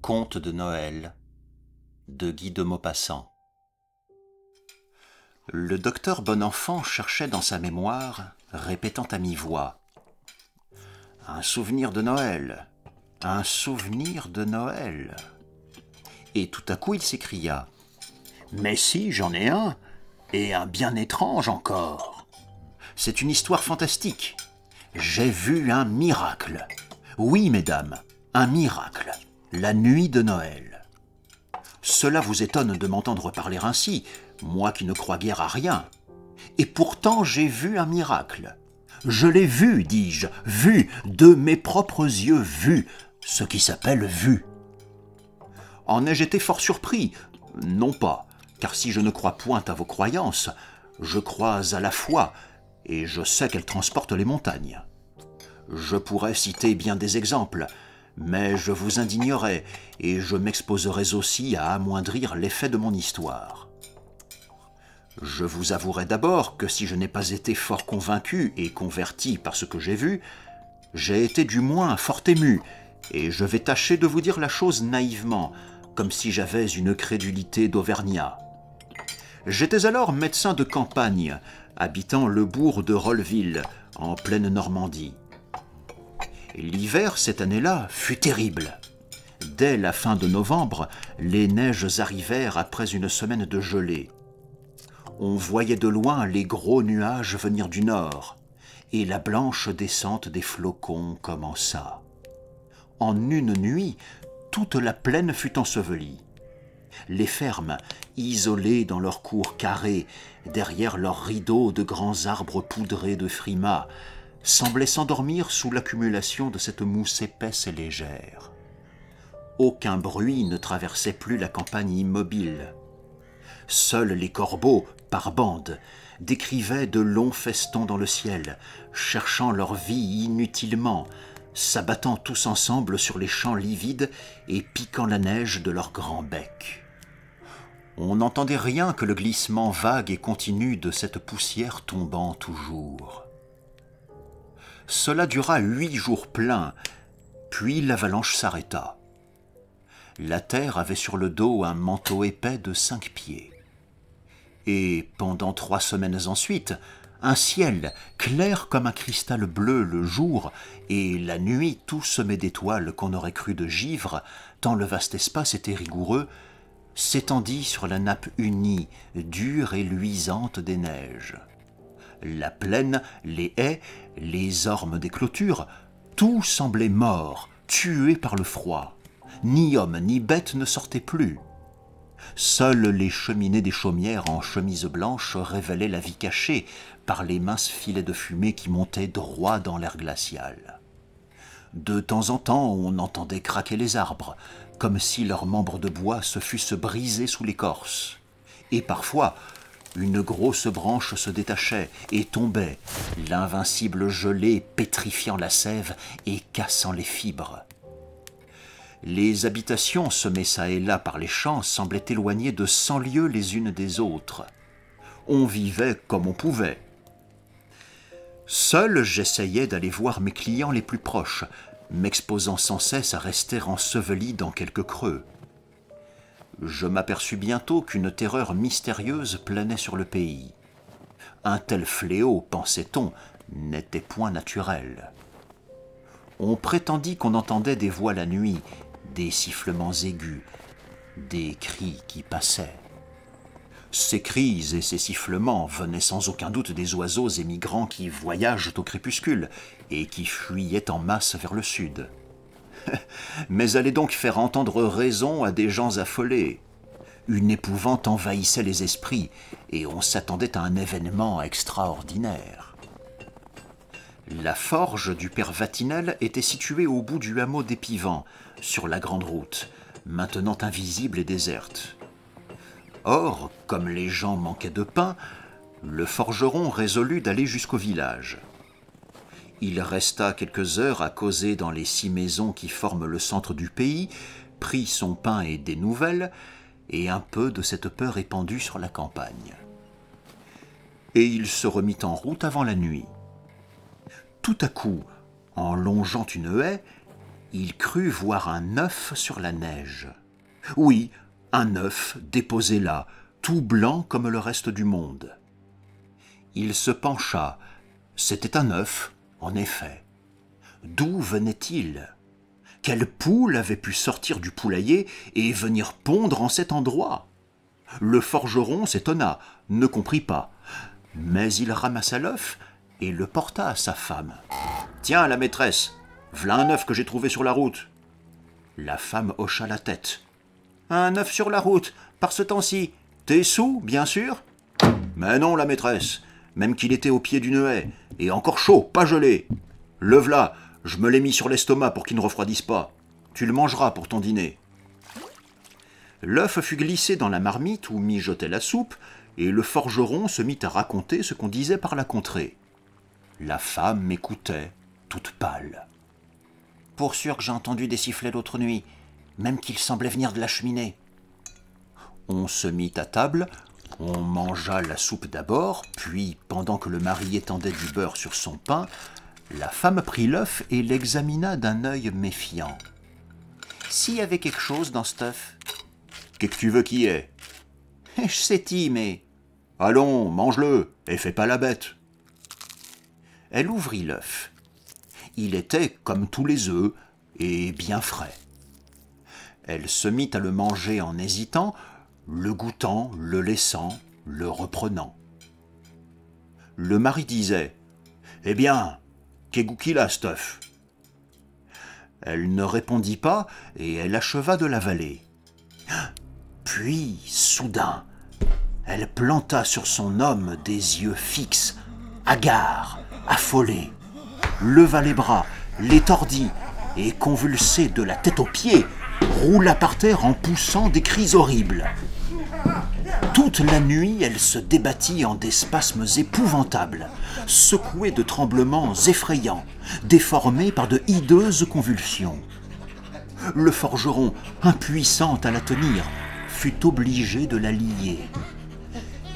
Conte de Noël de Guy de Maupassant. Le docteur Bonenfant cherchait dans sa mémoire, répétant à mi-voix « Un souvenir de Noël, un souvenir de Noël !» Et tout à coup il s'écria « Mais si, j'en ai un, et un bien étrange encore. C'est une histoire fantastique. J'ai vu un miracle. Oui, mesdames, un miracle. La nuit de Noël. Cela vous étonne de m'entendre parler ainsi, moi qui ne crois guère à rien. Et pourtant j'ai vu un miracle. Je l'ai vu, dis-je, vu, de mes propres yeux, vu, ce qui s'appelle vu. En ai-je été fort surpris? Non pas, car si je ne crois point à vos croyances, je crois à la foi, et je sais qu'elle transporte les montagnes. Je pourrais citer bien des exemples, mais je vous indignerais, et je m'exposerais aussi à amoindrir l'effet de mon histoire. Je vous avouerai d'abord que si je n'ai pas été fort convaincu et converti par ce que j'ai vu, j'ai été du moins fort ému, et je vais tâcher de vous dire la chose naïvement, comme si j'avais une crédulité d'Auvergnat. J'étais alors médecin de campagne, habitant le bourg de Rolleville, en pleine Normandie. L'hiver, cette année-là, fut terrible. Dès la fin de novembre, les neiges arrivèrent après une semaine de gelée. On voyait de loin les gros nuages venir du nord, et la blanche descente des flocons commença. En une nuit, toute la plaine fut ensevelie. Les fermes, isolées dans leurs cours carrés, derrière leurs rideaux de grands arbres poudrés de frimas, semblaient s'endormir sous l'accumulation de cette mousse épaisse et légère. Aucun bruit ne traversait plus la campagne immobile. Seuls les corbeaux, par bandes, décrivaient de longs festons dans le ciel, cherchant leur vie inutilement, s'abattant tous ensemble sur les champs livides et piquant la neige de leurs grands becs. On n'entendait rien que le glissement vague et continu de cette poussière tombant toujours. Cela dura 8 jours pleins, puis l'avalanche s'arrêta. La terre avait sur le dos un manteau épais de 5 pieds. Et pendant 3 semaines ensuite, un ciel clair comme un cristal bleu le jour et la nuit tout semé d'étoiles qu'on aurait cru de givre, tant le vaste espace était rigoureux, s'étendit sur la nappe unie, dure et luisante des neiges. La plaine, les haies, les ormes des clôtures, tout semblait mort, tué par le froid. Ni homme ni bête ne sortaient plus. Seules les cheminées des chaumières en chemise blanche révélaient la vie cachée par les minces filets de fumée qui montaient droit dans l'air glacial. De temps en temps, on entendait craquer les arbres, comme si leurs membres de bois se fussent brisés sous l'écorce. Et parfois, une grosse branche se détachait et tombait, l'invincible gelée pétrifiant la sève et cassant les fibres. Les habitations semées çà et là par les champs semblaient éloignées de 100 lieues les unes des autres. On vivait comme on pouvait. Seul, j'essayais d'aller voir mes clients les plus proches, m'exposant sans cesse à rester enseveli dans quelques creux. Je m'aperçus bientôt qu'une terreur mystérieuse planait sur le pays. Un tel fléau, pensait-on, n'était point naturel. On prétendit qu'on entendait des voix la nuit, des sifflements aigus, des cris qui passaient. Ces cris et ces sifflements venaient sans aucun doute des oiseaux émigrants qui voyagent au crépuscule et qui fuyaient en masse vers le sud. Mais allaient donc faire entendre raison à des gens affolés. Une épouvante envahissait les esprits et on s'attendait à un événement extraordinaire. La forge du père Vatinel était située au bout du hameau d'Épivant, sur la grande route, maintenant invisible et déserte. Or, comme les gens manquaient de pain, le forgeron résolut d'aller jusqu'au village. Il resta quelques heures à causer dans les 6 maisons qui forment le centre du pays, prit son pain et des nouvelles, et un peu de cette peur épandue sur la campagne. Et il se remit en route avant la nuit. Tout à coup, en longeant une haie, il crut voir un œuf sur la neige. Oui, un œuf déposé là, tout blanc comme le reste du monde. Il se pencha. C'était un œuf, en effet. D'où venait-il? Quelle poule avait pu sortir du poulailler et venir pondre en cet endroit? Le forgeron s'étonna, ne comprit pas. Mais il ramassa l'œuf et le porta à sa femme. « Tiens, la maîtresse, v'là un œuf que j'ai trouvé sur la route. » La femme hocha la tête. « Un œuf sur la route, par ce temps-ci. T'es saoul, bien sûr ?»« Mais non, la maîtresse, même qu'il était au pied d'une haie, et encore chaud, pas gelé. Le v'là, je me l'ai mis sur l'estomac pour qu'il ne refroidisse pas. Tu le mangeras pour ton dîner. » L'œuf fut glissé dans la marmite où mijotait la soupe, et le forgeron se mit à raconter ce qu'on disait par la contrée. La femme m'écoutait, toute pâle. « Pour sûr que j'ai entendu des sifflets l'autre nuit, même qu'ils semblaient venir de la cheminée. » On se mit à table, on mangea la soupe d'abord, puis, pendant que le mari étendait du beurre sur son pain, la femme prit l'œuf et l'examina d'un œil méfiant. « S'il y avait quelque chose dans cet œuf. »« Qu'est-ce que tu veux qu'il y ait ?»« Je sais-tu, mais... »« Allons, mange-le, et fais pas la bête. » Elle ouvrit l'œuf. Il était comme tous les œufs, et bien frais. Elle se mit à le manger en hésitant, le goûtant, le laissant, le reprenant. Le mari disait « Eh bien, qu'est goût qu'il a, cet œuf ?» Elle ne répondit pas, et elle acheva de l'avaler. Puis, soudain, elle planta sur son homme des yeux fixes, hagards, affolés, leva les bras, les tordit, et convulsée de la tête aux pieds, roula par terre en poussant des cris horribles. Toute la nuit, elle se débattit en des spasmes épouvantables, secouée de tremblements effrayants, déformée par de hideuses convulsions. Le forgeron, impuissant à la tenir, fut obligé de la lier.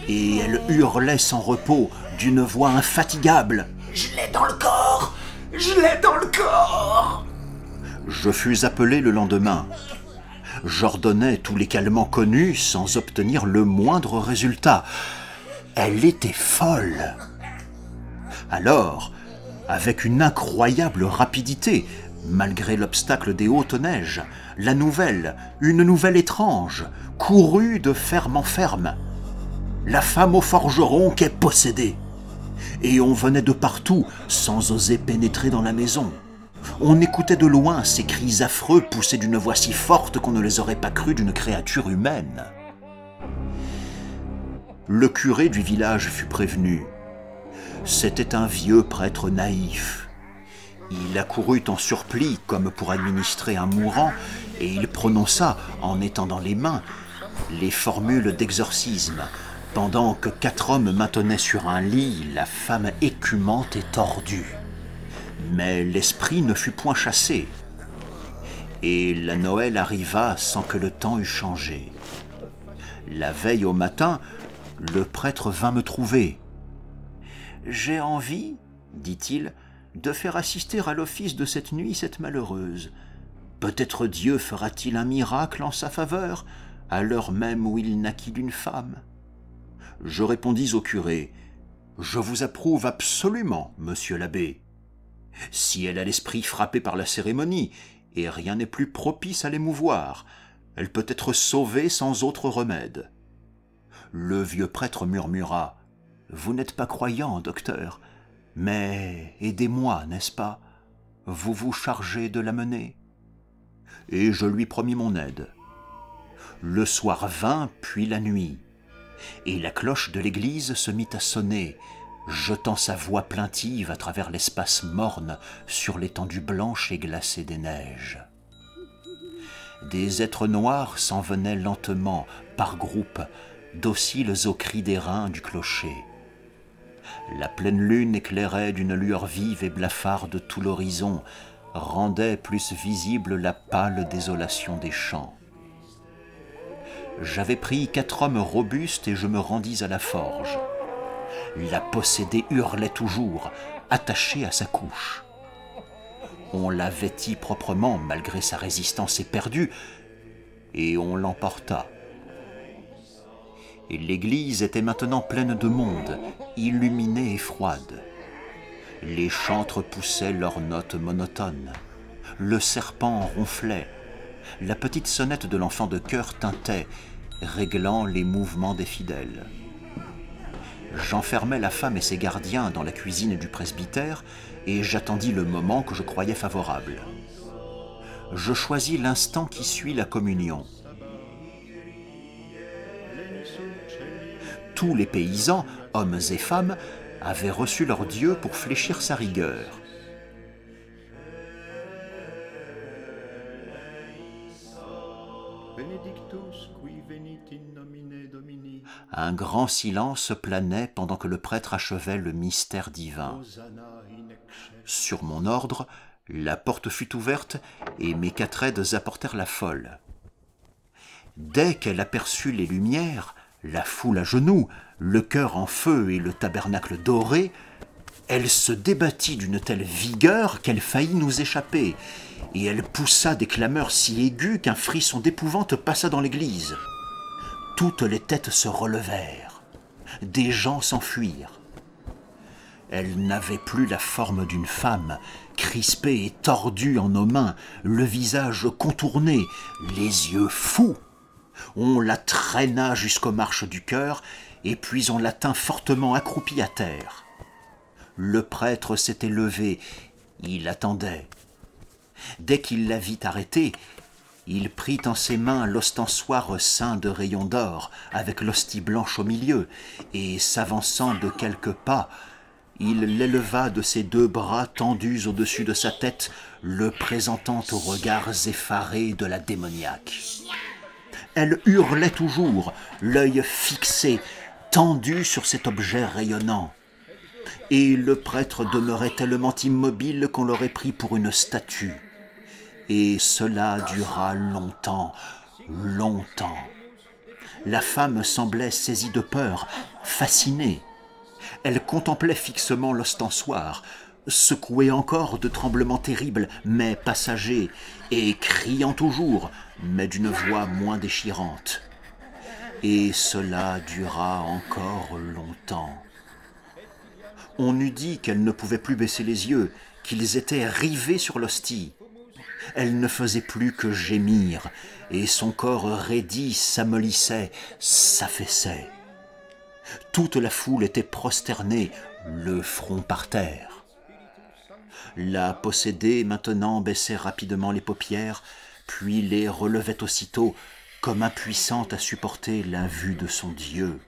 Et elle hurlait sans repos, d'une voix infatigable. « Je l'ai dans le corps! Je l'ai dans le corps !» Je fus appelé le lendemain. J'ordonnai tous les calmants connus sans obtenir le moindre résultat. Elle était folle. Alors, avec une incroyable rapidité, malgré l'obstacle des hautes neiges, la nouvelle, une nouvelle étrange, courut de ferme en ferme. La femme au forgeron qu'est possédée. Et on venait de partout sans oser pénétrer dans la maison. On écoutait de loin ces cris affreux poussés d'une voix si forte qu'on ne les aurait pas crus d'une créature humaine. Le curé du village fut prévenu. C'était un vieux prêtre naïf. Il accourut en surplis comme pour administrer un mourant et il prononça, en étendant les mains, les formules d'exorcisme, pendant que 4 hommes maintenaient sur un lit la femme écumante et tordue. Mais l'esprit ne fut point chassé, et la Noël arriva sans que le temps eût changé. La veille au matin, le prêtre vint me trouver. « J'ai envie, dit-il, de faire assister à l'office de cette nuit cette malheureuse. Peut-être Dieu fera-t-il un miracle en sa faveur, à l'heure même où il naquit d'une femme. » Je répondis au curé, « Je vous approuve absolument, monsieur l'abbé. Si elle a l'esprit frappé par la cérémonie, et rien n'est plus propice à l'émouvoir, elle peut être sauvée sans autre remède. » Le vieux prêtre murmura, « Vous n'êtes pas croyant, docteur, mais aidez-moi, n'est-ce pas? Vous vous chargez de la mener. » Et je lui promis mon aide. Le soir vint, puis la nuit, et la cloche de l'église se mit à sonner, jetant sa voix plaintive à travers l'espace morne sur l'étendue blanche et glacée des neiges. Des êtres noirs s'en venaient lentement, par groupes, dociles aux cris d'airain du clocher. La pleine lune éclairait d'une lueur vive et blafarde tout l'horizon, rendait plus visible la pâle désolation des champs. J'avais pris 4 hommes robustes et je me rendis à la forge. La possédée hurlait toujours, attachée à sa couche. On la vêtit proprement malgré sa résistance éperdue, et on l'emporta. Et l'église était maintenant pleine de monde, illuminée et froide. Les chantres poussaient leurs notes monotones. Le serpent ronflait. La petite sonnette de l'enfant de chœur tintait, réglant les mouvements des fidèles. J'enfermai la femme et ses gardiens dans la cuisine du presbytère et j'attendis le moment que je croyais favorable. Je choisis l'instant qui suit la communion. Tous les paysans, hommes et femmes, avaient reçu leur Dieu pour fléchir sa rigueur. Un grand silence planait pendant que le prêtre achevait le mystère divin. Sur mon ordre, la porte fut ouverte et mes 4 aides apportèrent la folle. Dès qu'elle aperçut les lumières, la foule à genoux, le chœur en feu et le tabernacle doré, elle se débattit d'une telle vigueur qu'elle faillit nous échapper, et elle poussa des clameurs si aiguës qu'un frisson d'épouvante passa dans l'église. Toutes les têtes se relevèrent, des gens s'enfuirent. Elle n'avait plus la forme d'une femme, crispée et tordue en nos mains, le visage contourné, les yeux fous. On la traîna jusqu'aux marches du chœur, et puis on la tint fortement accroupie à terre. Le prêtre s'était levé, il attendait. Dès qu'il la vit arrêtée, il prit en ses mains l'ostensoir ceint de rayons d'or, avec l'hostie blanche au milieu, et s'avançant de quelques pas, il l'éleva de ses 2 bras tendus au-dessus de sa tête, le présentant aux regards effarés de la démoniaque. Elle hurlait toujours, l'œil fixé, tendu sur cet objet rayonnant. Et le prêtre demeurait tellement immobile qu'on l'aurait pris pour une statue. Et cela dura longtemps, longtemps. La femme semblait saisie de peur, fascinée. Elle contemplait fixement l'ostensoir, secouée encore de tremblements terribles, mais passagers, et criant toujours, mais d'une voix moins déchirante. Et cela dura encore longtemps. On eût dit qu'elle ne pouvait plus baisser les yeux, qu'ils étaient rivés sur l'hostie. Elle ne faisait plus que gémir, et son corps raidi s'amollissait, s'affaissait. Toute la foule était prosternée, le front par terre. La possédée maintenant baissait rapidement les paupières, puis les relevait aussitôt, comme impuissante à supporter la vue de son Dieu.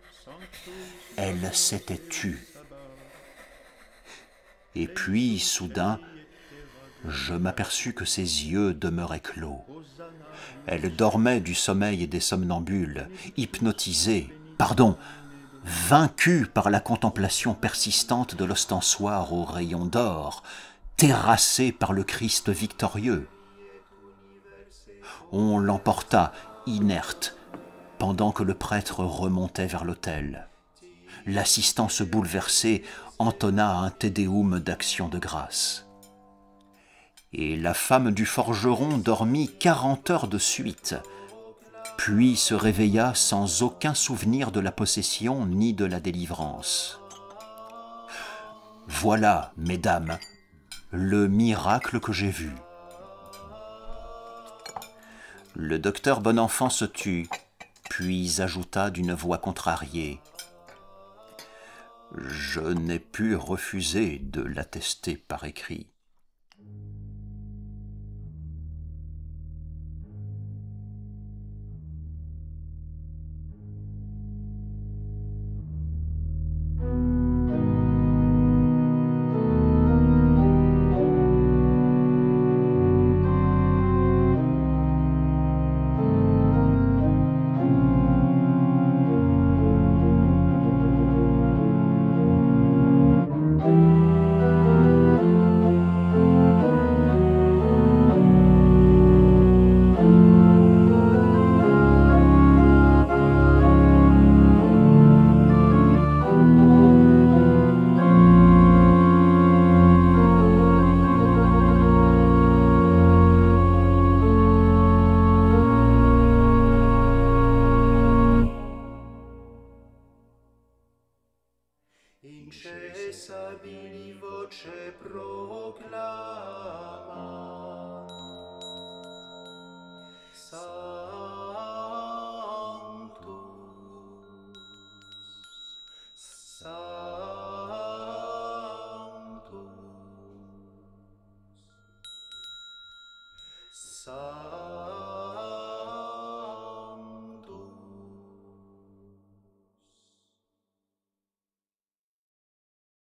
Elle s'était tue. Et puis, soudain, je m'aperçus que ses yeux demeuraient clos. Elle dormait du sommeil des somnambules, hypnotisée, vaincue par la contemplation persistante de l'ostensoir aux rayons d'or, terrassée par le Christ victorieux. On l'emporta, inerte, pendant que le prêtre remontait vers l'autel. L'assistance bouleversée entonna un Te Deum d'action de grâce. Et la femme du forgeron dormit 40 heures de suite, puis se réveilla sans aucun souvenir de la possession ni de la délivrance. Voilà, mesdames, le miracle que j'ai vu. Le docteur Bonenfant se tut, puis ajouta d'une voix contrariée. Je n'ai pu refuser de l'attester par écrit. pro